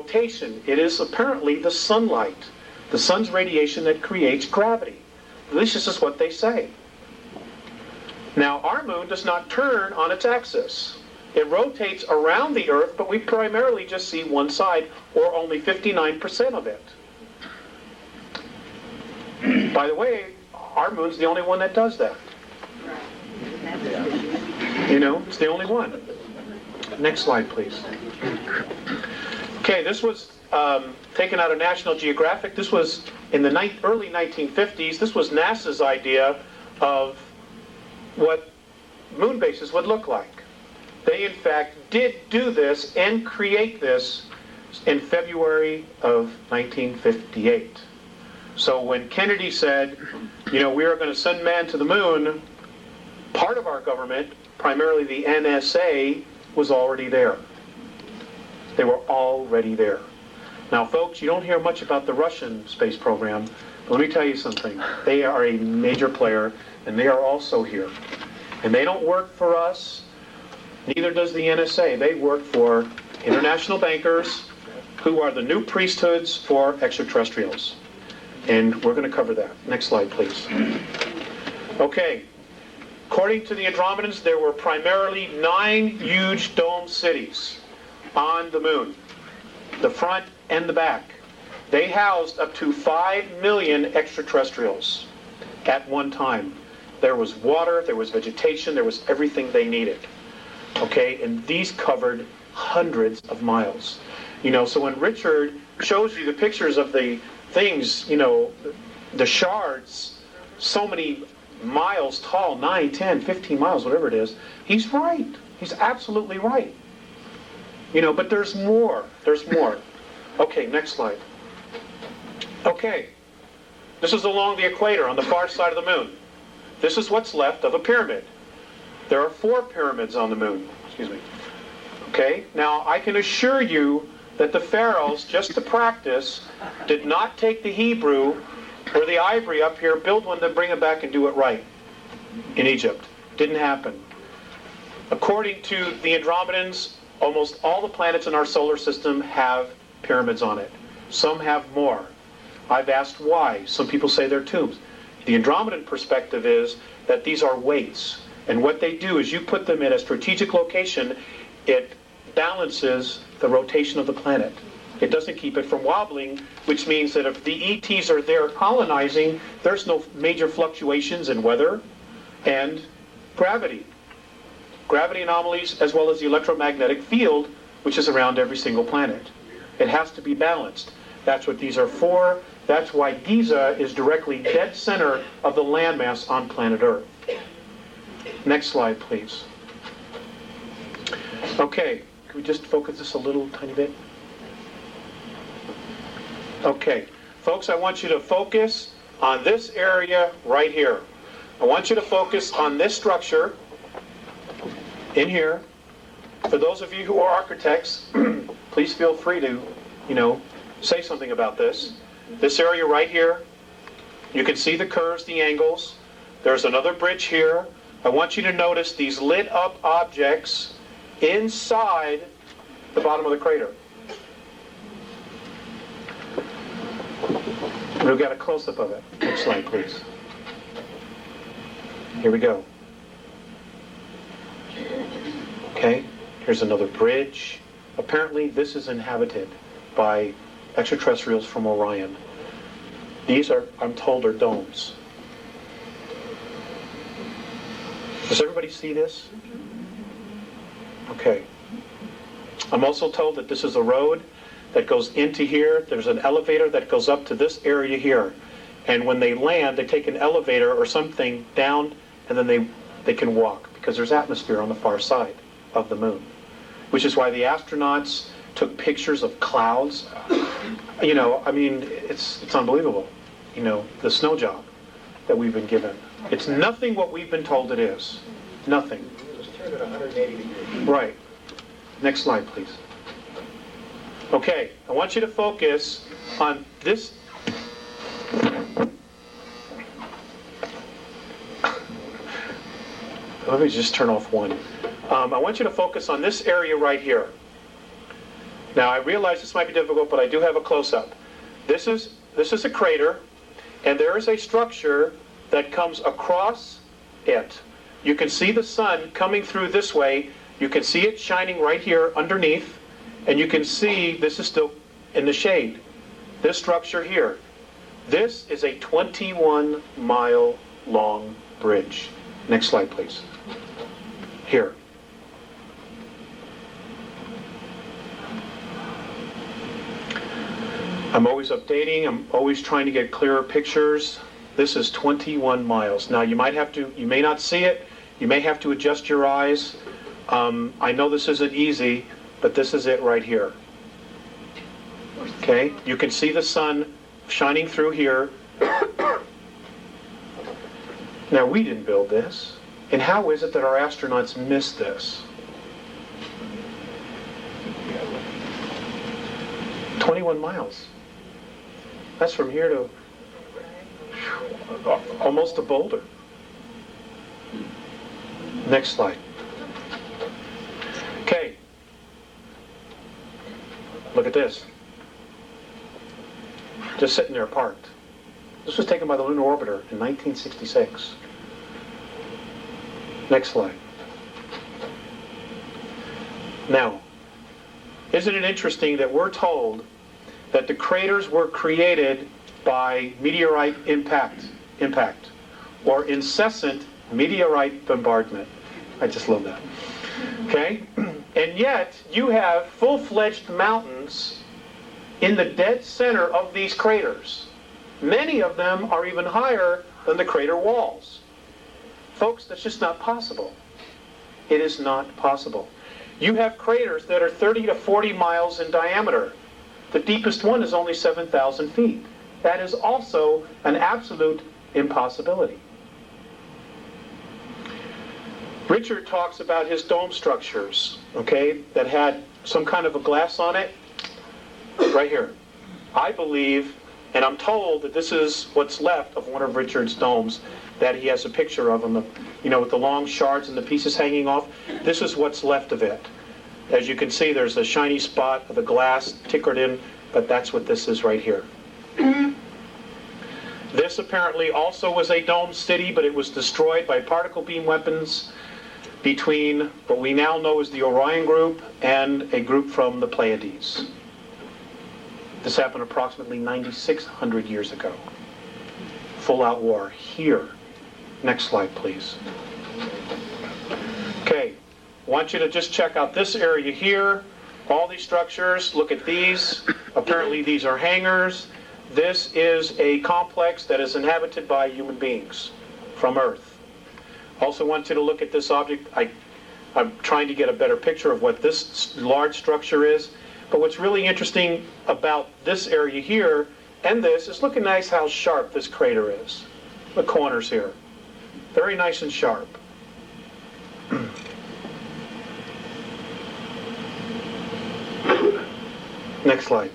rotation. It is apparently the sunlight, the sun's radiation that creates gravity. At least this is what they say. Now, our moon does not turn on its axis. It rotates around the Earth, but we primarily just see one side, or only 59% of it. By the way, our moon's the only one that does that. You know, it's the only one. Next slide, please. Okay, this was taken out of National Geographic. This was in the early 1950s. This was NASA's idea of what moon bases would look like. They, in fact, did do this and create this in February of 1958. So when Kennedy said, you know, we are going to send man to the moon, part of our government, primarily the NSA, was already there. They were already there. Now, folks, you don't hear much about the Russian space program, but let me tell you something. They are a major player, and they are also here. And they don't work for us, neither does the NSA. They work for international bankers who are the new priesthoods for extraterrestrials. And we're going to cover that. Next slide, please. Okay. According to the Andromedans, there were primarily 9 huge dome cities on the moon, the front and the back. They housed up to 5 million extraterrestrials at one time. There was water, there was vegetation, there was everything they needed. Okay, and these covered hundreds of miles. You know, so when Richard shows you the pictures of the things, you know, the shards, so many miles tall, 9, 10, 15 miles, whatever it is, he's right. He's absolutely right. You know, but there's more. There's more. Okay, next slide. Okay. This is along the equator on the far side of the moon. This is what's left of a pyramid. There are 4 pyramids on the moon. Excuse me. Okay? Now, I can assure you that the pharaohs, just to practice, did not take the Hebrew or the ivory up here, build one, then bring it back and do it right in Egypt. Didn't happen. According to the Andromedans, almost all the planets in our solar system have pyramids on it. Some have more. I've asked why. Some people say they're tombs. The Andromedan perspective is that these are weights. And what they do is you put them in a strategic location, it balances the rotation of the planet. It doesn't keep it from wobbling, which means that if the ETs are there colonizing, there's no major fluctuations in weather and gravity. Gravity anomalies, as well as the electromagnetic field, which is around every single planet. It has to be balanced. That's what these are for. That's why Giza is directly dead center of the landmass on planet Earth. Next slide, please. Okay, can we just focus this a little tiny bit? Okay, folks, I want you to focus on this area right here. I want you to focus on this structure in here. For those of you who are architects, please feel free to, say something about this. This area right here, you can see the curves, the angles. There's another bridge here. I want you to notice these lit up objects inside the bottom of the crater. We've got a close-up of it. Next slide, please. Here we go. Okay, here's another bridge. Apparently this is inhabited by extraterrestrials from Orion. These are, I'm told, are domes. Does everybody see this? Okay. I'm also told that this is a road that goes into here. There's an elevator that goes up to this area here. And when they land, they take an elevator or something down, and then they can walk, because there's atmosphere on the far side of the moon. Which is why the astronauts took pictures of clouds. It's unbelievable. The snow job that we've been given. It's nothing what we've been told it is. Nothing. It's turned at 180 degrees. Right. Next slide, please. Okay, I want you to focus on this. Let me just turn off one. I want you to focus on this area right here. Now I realize this might be difficult, but I do have a close-up. This is a crater, and there is a structure that comes across it. You can see the sun coming through this way. You can see it shining right here underneath, and you can see this is still in the shade. This structure here. This is a 21-mile long bridge. Next slide, please. Here. I'm always updating. I'm always trying to get clearer pictures. This is 21 miles. Now you may not see it. You may have to adjust your eyes. I know this isn't easy, but this is it right here. Okay, you can see the sun shining through here. Now we didn't build this. And how is it that our astronauts missed this? 21 miles. That's from here to almost to Boulder. Next slide. Okay. Look at this. Just sitting there parked. This was taken by the Lunar Orbiter in 1966. Next slide. Now, isn't it interesting that we're told that the craters were created by meteorite impact, or incessant meteorite bombardment? I just love that. Okay? And yet, you have full-fledged mountains in the dead center of these craters. Many of them are even higher than the crater walls. Folks, that's just not possible. It is not possible. You have craters that are 30 to 40 miles in diameter. The deepest one is only 7,000 feet. That is also an absolute impossibility. Richard talks about his dome structures, okay, that had some kind of a glass on it. Right here. I believe, and I'm told that this is what's left of one of Richard's domes that he has a picture of, with the long shards and the pieces hanging off. This is what's left of it. As you can see, there's a shiny spot of the glass tickered in, but that's what this is right here. This apparently also was a domed city, but it was destroyed by particle beam weapons between what we now know as the Orion group and a group from the Pleiades. This happened approximately 9,600 years ago. Full-out war here. Next slide, please. Okay, I want you to just check out this area here. All these structures, look at these. Apparently these are hangars. This is a complex that is inhabited by human beings from Earth. Also want you to look at this object. I'm trying to get a better picture of what this large structure is. But what's really interesting about this area here and this is look at nice how sharp this crater is. The corners here. Very nice and sharp. Next slide.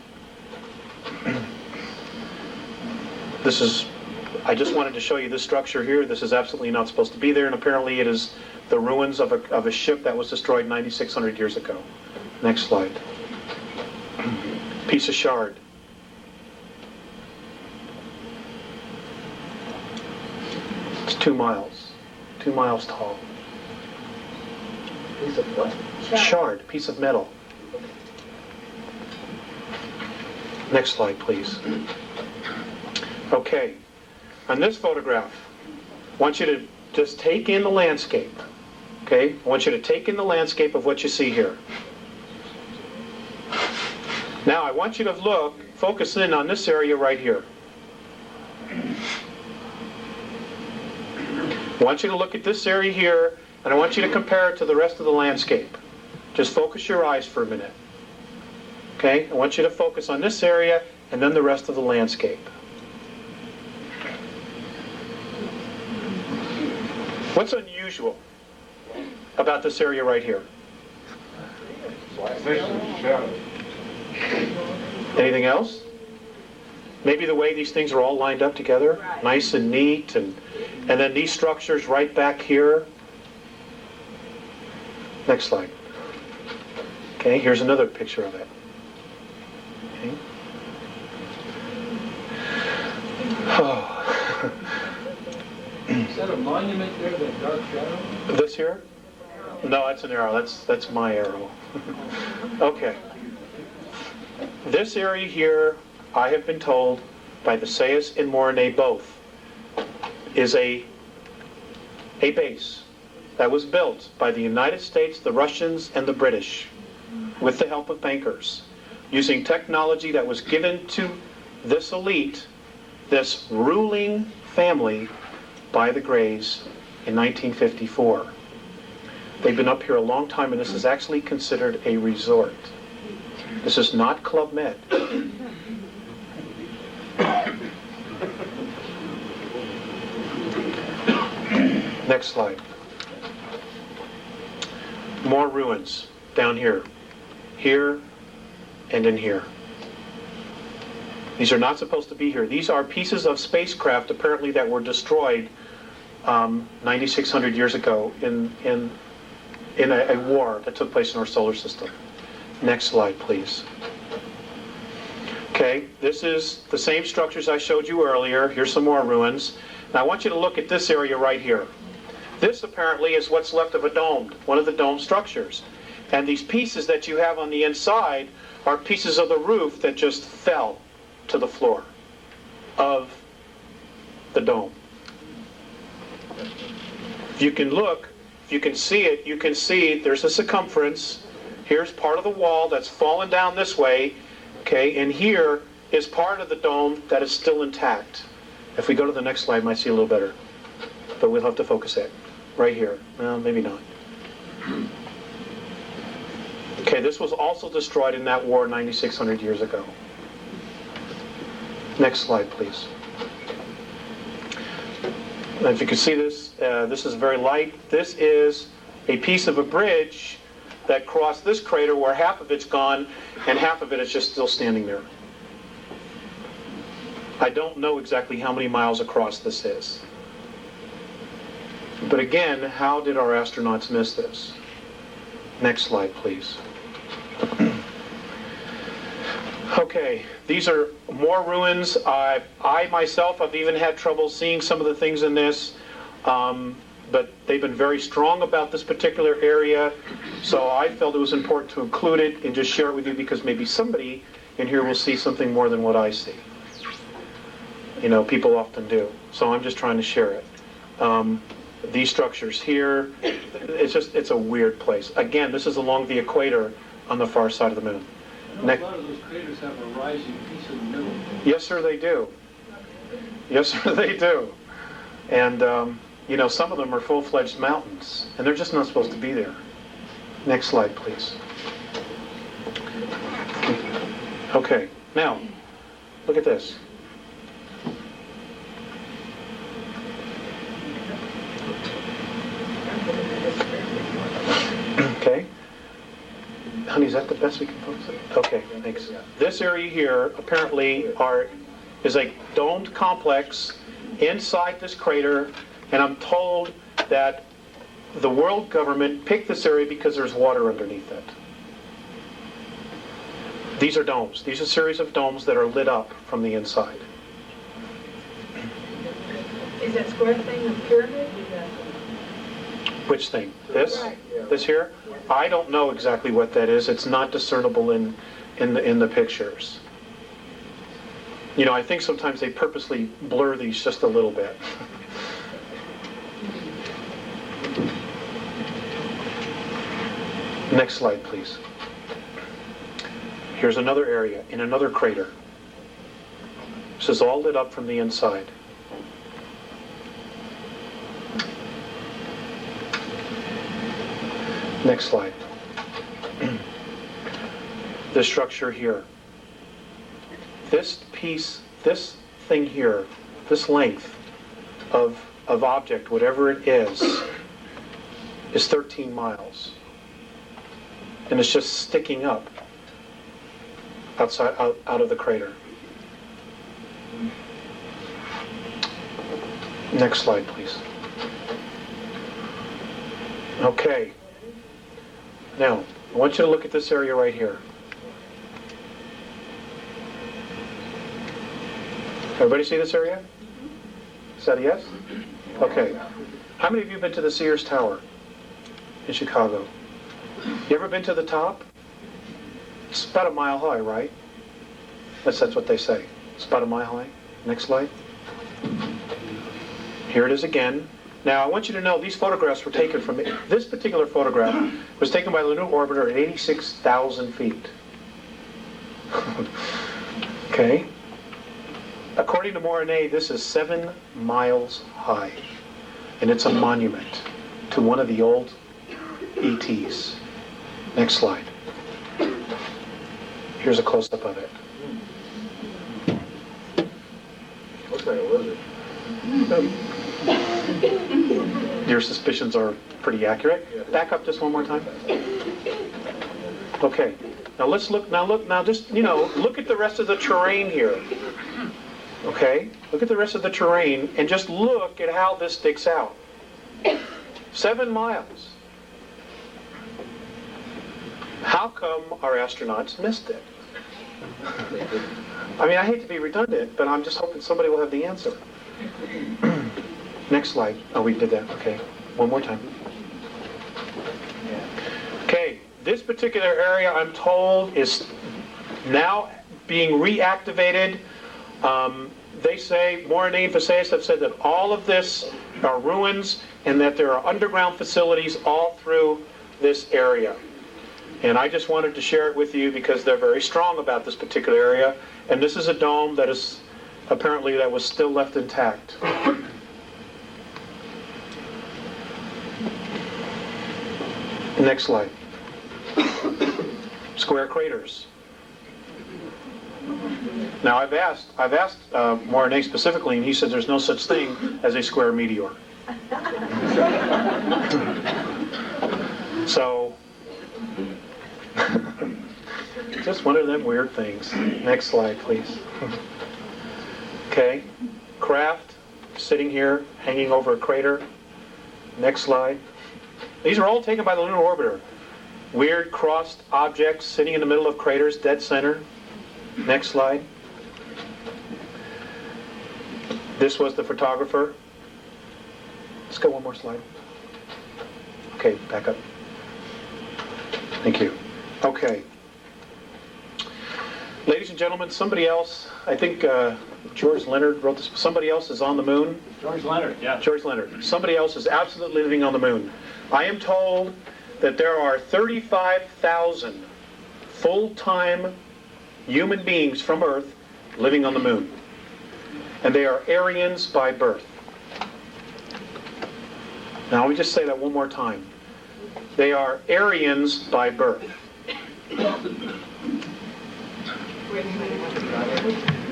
I just wanted to show you this structure here. This is absolutely not supposed to be there, and apparently it is the ruins of a ship that was destroyed 9,600 years ago. Next slide. Piece of shard. It's 2 miles. 2 miles tall. Piece of what? Shard, piece of metal. Next slide, please. Okay. On this photograph, I want you to just take in the landscape. Okay? I want you to take in the landscape of what you see here. Now, I want you to focus in on this area right here. I want you to look at this area here, and I want you to compare it to the rest of the landscape. Just focus your eyes for a minute. Okay? I want you to focus on this area, and then the rest of the landscape. What's unusual about this area right here? Anything else? Maybe the way these things are all lined up together, right. Nice and neat, and then these structures right back here. Next slide. Okay, here's another picture of it. Okay. Oh. Is that a monument there, that dark shadow? This here? No, that's an arrow. That's my arrow. Okay. This area here, I have been told by the Sayers and Mornay both, is a base that was built by the United States, the Russians, and the British with the help of bankers, using technology that was given to this elite, this ruling family, by the Greys in 1954. They've been up here a long time, and this is actually considered a resort. This is not Club Med. Next slide. More ruins down here. Here and in here. These are not supposed to be here. These are pieces of spacecraft apparently that were destroyed 9,600 years ago in a war that took place in our solar system. Next slide, please. Okay, this is the same structures I showed you earlier. Here's some more ruins. Now I want you to look at this area right here. This apparently is what's left of a dome, one of the dome structures. And these pieces that you have on the inside are pieces of the roof that just fell to the floor of the dome. If you can look, if you can see it, you can see there's a circumference. Here's part of the wall that's fallen down this way, okay, and here is part of the dome that is still intact. If we go to the next slide, you might see a little better, but we'll have to focus it right here. Well, maybe not. Okay, this was also destroyed in that war 9,600 years ago. Next slide, please. Now, if you can see this, this is very light. This is a piece of a bridge that crossed this crater where half of it's gone and half of it is just still standing there. I don't know exactly how many miles across this is. But again, how did our astronauts miss this? Next slide, please. Okay, these are more ruins. I myself have even had trouble seeing some of the things in this, but they've been very strong about this particular area, so I felt it was important to include it and just share it with you because maybe somebody in here will see something more than what I see. You know, people often do, so I'm just trying to share it. These structures here, it's a weird place. Again, this is along the equator on the far side of the moon. A lot of those craters have a rising piece in the middle. Yes, sir, they do. Yes, sir, they do. And, you know, some of them are full-fledged mountains, and they're just not supposed to be there. Next slide, please. Okay, now, look at this. Okay. Honey, is that the best we can focus it? Okay, thanks. This area here apparently is a domed complex inside this crater, and I'm told that the world government picked this area because there's water underneath it. These are domes. These are a series of domes that are lit up from the inside. Is that square thing a pyramid? Which thing? This? Right. This here? I don't know exactly what that is. It's not discernible in the pictures. You know, I think sometimes they purposely blur these just a little bit. Next slide, please. Here's another area in another crater. This is all lit up from the inside. Next slide. This structure here. This piece, this thing here, this length of object, whatever it is 13 miles. And it's just sticking up outside, out of the crater. Next slide, please. Okay. Now, I want you to look at this area right here. Everybody see this area? Is that a yes? Okay. How many of you have been to the Sears Tower in Chicago? You ever been to the top? It's about a mile high, right? That's what they say. It's about a mile high. Next slide. Here it is again. Now, I want you to know these photographs were taken from... This particular photograph was taken by the lunar orbiter at 86,000 feet. Okay? According to Morine, this is 7 miles high. And it's a monument to one of the old ETs. Next slide. Here's a close-up of it. Looks like a lizard. Your suspicions are pretty accurate. Back up just one more time. Okay. Now let's look. Now just look at the rest of the terrain here. Okay. Look at the rest of the terrain and just look at how this sticks out. 7 miles. How come our astronauts missed it? I mean, I hate to be redundant, but I'm just hoping somebody will have the answer. Next slide. Oh, we did that. Okay. One more time. Okay. This particular area, I'm told, is now being reactivated. They say, Morine and Faceas have said that all of this are ruins and that there are underground facilities all through this area. And I just wanted to share it with you because they're very strong about this particular area. And this is a dome that is apparently that was still left intact. Next slide. Square craters. Now I've asked Morine specifically, and he said there's no such thing as a square meteor. So, just one of them weird things. Next slide, please. Okay, craft sitting here, hanging over a crater. Next slide. These are all taken by the lunar orbiter. Weird crossed objects sitting in the middle of craters, dead center. Next slide. This was the photographer. Let's go one more slide. Okay, back up. Thank you. Okay. Ladies and gentlemen, somebody else, I think George Leonard wrote this, somebody else is on the moon. George Leonard, yeah. George Leonard. Somebody else is absolutely living on the moon. I am told that there are 35,000 full-time human beings from Earth living on the moon. And they are Aryans by birth. Now, let me just say that one more time. They are Aryans by birth.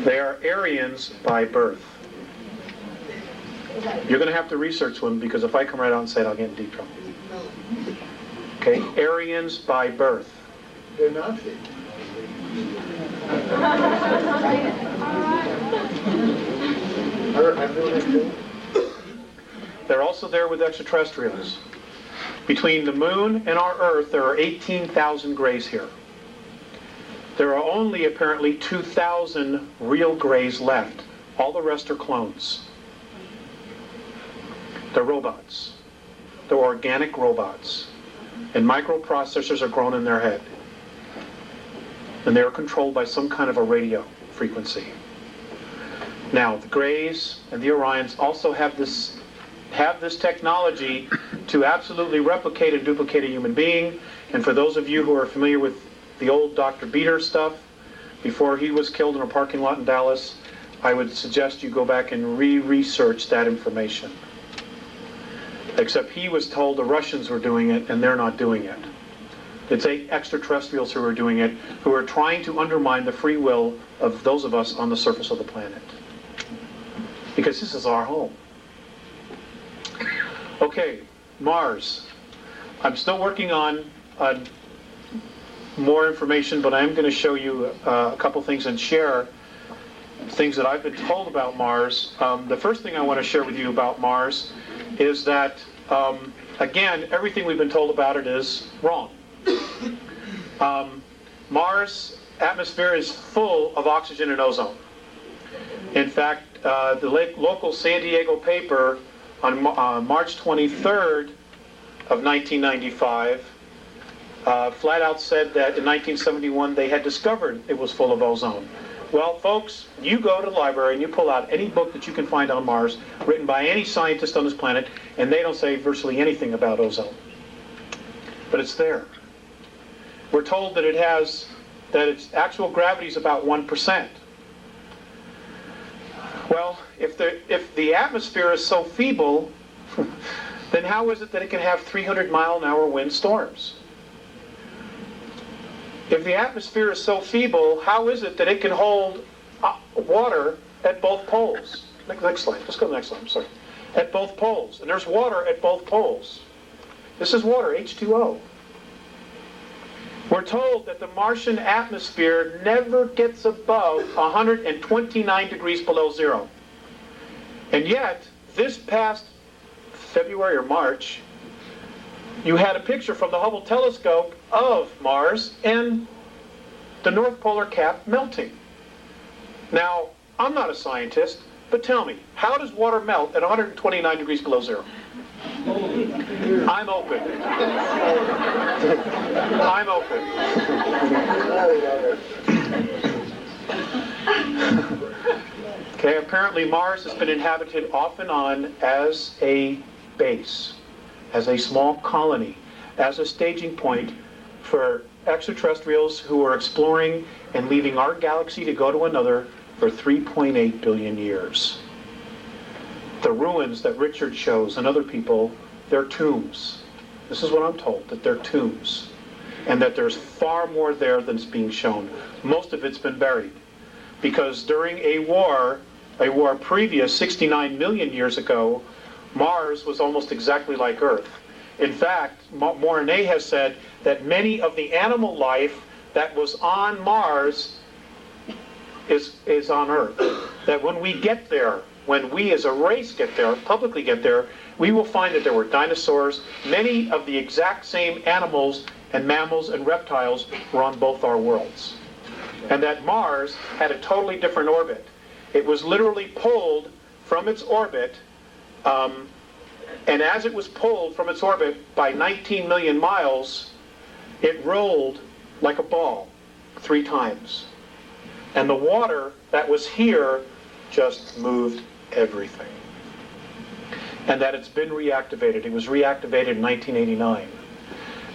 They are Aryans by birth. You're going to have to research them because if I come right out and say it, I'll get in deep trouble. Okay, Aryans by birth. They're Nazis. They're also there with extraterrestrials. Between the moon and our Earth, there are 18,000 grays here. There are only apparently 2,000 real grays left. All the rest are clones. They're robots. They're organic robots. And microprocessors are grown in their head. And they are controlled by some kind of a radio frequency. Now, the Greys and the Orions also have this technology to absolutely replicate and duplicate a human being. And for those of you who are familiar with the old Dr. Beater stuff, before he was killed in a parking lot in Dallas, I would suggest you go back and re-research that information. Except he was told the Russians were doing it, and they're not doing it. It's extraterrestrials who are doing it, who are trying to undermine the free will of those of us on the surface of the planet. Because this is our home. Okay, Mars. I'm still working on more information, but I'm going to show you a couple things and share things that I've been told about Mars. The first thing I want to share with you about Mars is that, again, everything we've been told about it is wrong. Mars' atmosphere is full of oxygen and ozone. In fact, the local San Diego paper on March 23rd of 1995 flat out said that in 1971 they had discovered it was full of ozone. Well, folks, you go to the library and you pull out any book that you can find on Mars, written by any scientist on this planet, and they don't say virtually anything about ozone. But it's there. We're told that its actual gravity is about 1%. Well, if the atmosphere is so feeble, then how is it that it can have 300-mile-an-hour wind storms? If the atmosphere is so feeble, how is it that it can hold water at both poles? Next slide. Let's go to the next slide. I'm sorry. At both poles. And there's water at both poles. This is water, H2O. We're told that the Martian atmosphere never gets above 129 degrees below zero. And yet, this past February or March, you had a picture from the Hubble telescope of Mars and the North Polar Cap melting. Now, I'm not a scientist, but tell me, how does water melt at 129 degrees below zero? I'm open. I'm open. Okay, apparently Mars has been inhabited off and on as a base, as a small colony, as a staging point for extraterrestrials who are exploring and leaving our galaxy to go to another for 3.8 billion years. The ruins that Richard shows and other people, they're tombs. This is what I'm told, that they're tombs. And that there's far more there than's being shown. Most of it's been buried. Because during a war previous 69 million years ago, Mars was almost exactly like Earth. In fact, Mornay has said that many of the animal life that was on Mars is on Earth. That when we get there, when we as a race get there, publicly get there, we will find that there were dinosaurs. Many of the exact same animals and mammals and reptiles were on both our worlds. And that Mars had a totally different orbit. It was literally pulled from its orbit, and as it was pulled from its orbit by 19 million miles, it rolled like a ball 3 times. And the water that was here just moved everything. And that it's been reactivated. It was reactivated in 1989.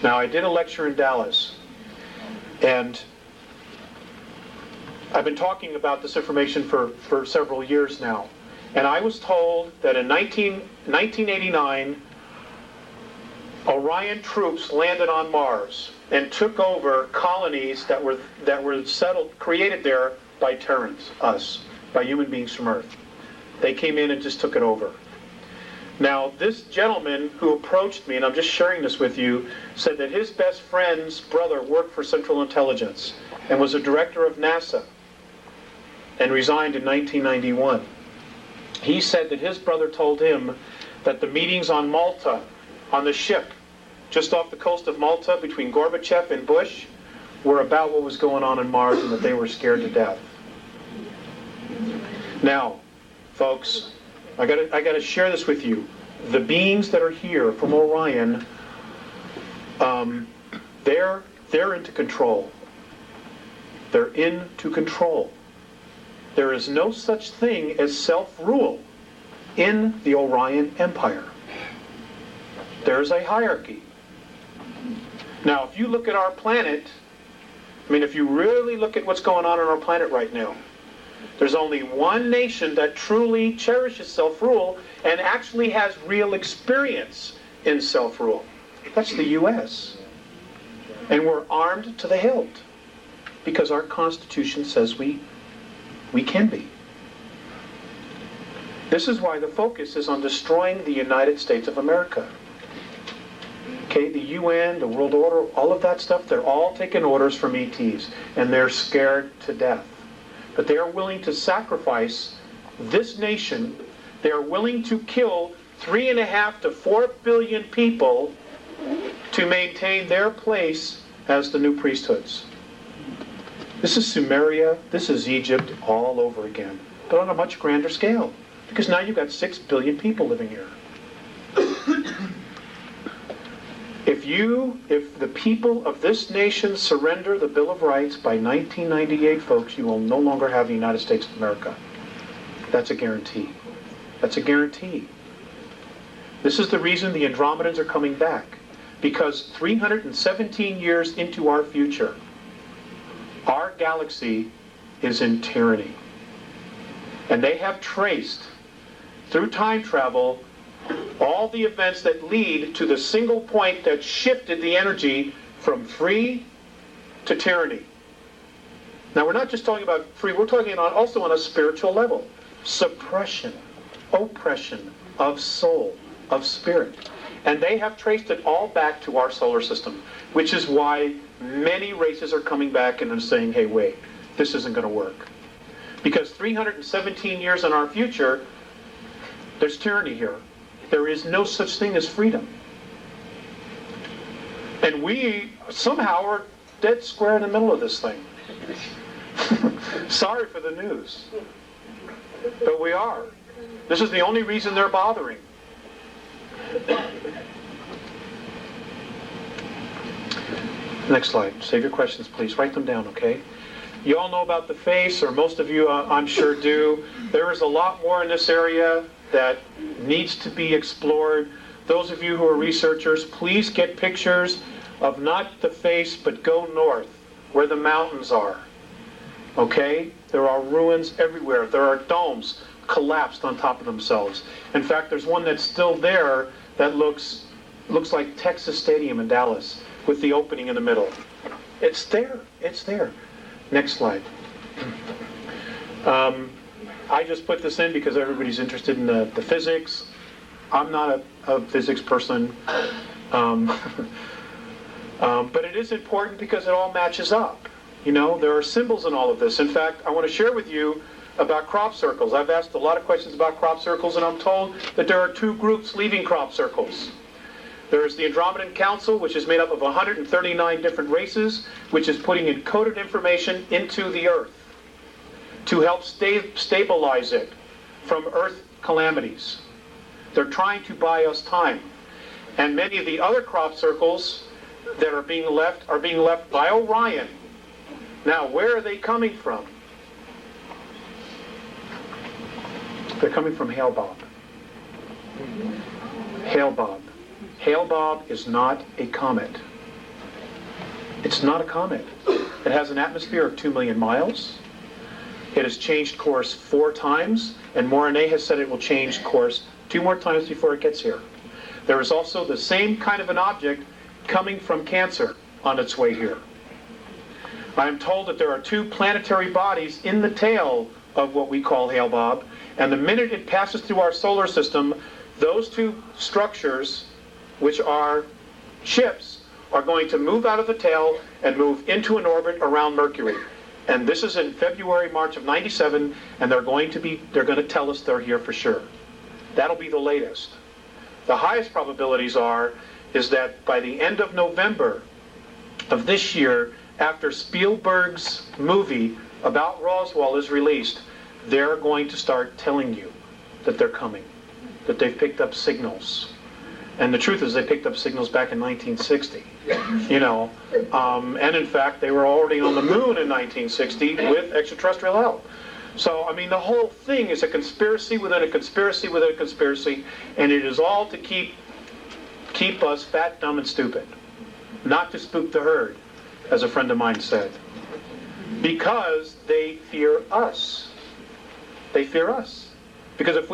Now, I did a lecture in Dallas, and I've been talking about this information for several years now. And I was told that in 1989, Orion troops landed on Mars and took over colonies that were settled, created there by Terrans, us, by human beings from Earth. They came in and just took it over. Now, this gentleman who approached me, and I'm just sharing this with you, said that his best friend's brother worked for Central Intelligence and was a director of NASA and resigned in 1991. He said that his brother told him that the meetings on Malta, on the ship, just off the coast of Malta between Gorbachev and Bush, were about what was going on Mars and that they were scared to death. Now, folks, I gotta share this with you. The beings that are here from Orion, they're into control. They're into control. There is no such thing as self-rule in the Orion Empire. There is a hierarchy. Now, if you look at our planet, if you really look at what's going on our planet right now, there's only one nation that truly cherishes self-rule and actually has real experience in self-rule. That's the U.S. And we're armed to the hilt because our Constitution says we can be. This is why the focus is on destroying the United States of America. Okay, the UN, the World Order, all of that stuff, they're all taking orders from ETs, and they're scared to death. But they are willing to sacrifice this nation. They are willing to kill 3.5 to 4 billion people to maintain their place as the new priesthoods. This is Sumeria, this is Egypt all over again. but on a much grander scale. Because now you've got 6 billion people living here. If the people of this nation surrender the Bill of Rights by 1998, folks, you will no longer have the United States of America. That's a guarantee. That's a guarantee. This is the reason the Andromedans are coming back. Because 317 years into our future, our galaxy is in tyranny. And they have traced, through time travel, all the events that lead to the single point that shifted the energy from free to tyranny. Now, we're not just talking about free, we're talking also on a spiritual level. Suppression, oppression of soul, of spirit. And they have traced it all back to our solar system, which is why many races are coming back and are saying, hey, wait, this isn't going to work. Because 317 years in our future, there's tyranny here. There is no such thing as freedom. And we somehow are dead square in the middle of this thing. Sorry for the news. But we are. This is the only reason they're bothering. Next slide. Save your questions, please. Write them down, okay? You all know about the face, or most of you, I'm sure, do. There is a lot more in this area that needs to be explored. Those of you who are researchers, please get pictures of not the face, but go north, where the mountains are. Okay? There are ruins everywhere. There are domes collapsed on top of themselves. In fact, there's one that's still there that looks like Texas Stadium in Dallas, with the opening in the middle. It's there. It's there. Next slide. I just put this in because everybody's interested in the physics. I'm not a physics person. But it is important because it all matches up. You know, there are symbols in all of this. In fact, I want to share with you about crop circles. I've asked a lot of questions about crop circles, and I'm told that there are 2 groups leaving crop circles. There's the Andromedan Council, which is made up of 139 different races, which is putting encoded information into the Earth to help stabilize it from Earth calamities. They're trying to buy us time. And many of the other crop circles that are being left by Orion. Now, where are they coming from? They're coming from Hale-Bopp. Hale-Bopp. Hale-Bopp is not a comet. It's not a comet. It has an atmosphere of 2 million miles. It has changed course 4 times, and Morine has said it will change course 2 more times before it gets here. There is also the same kind of an object coming from Cancer on its way here. I am told that there are 2 planetary bodies in the tail of what we call Hale-Bopp, and the minute it passes through our solar system, those 2 structures, which are ships, are going to move out of the tail and move into an orbit around Mercury. And this is in February, March of '97, and they're going to tell us they're here for sure. That'll be the latest. The highest probabilities is that by the end of November of this year, after Spielberg's movie about Roswell is released, they're going to start telling you that they're coming, that they've picked up signals. And the truth is they picked up signals back in 1960, you know. And in fact, they were already on the moon in 1960 with extraterrestrial help. So, I mean, the whole thing is a conspiracy within a conspiracy within a conspiracy, and it is all to keep us fat, dumb, and stupid. Not to spook the herd, as a friend of mine said. Because they fear us. They fear us. Because if we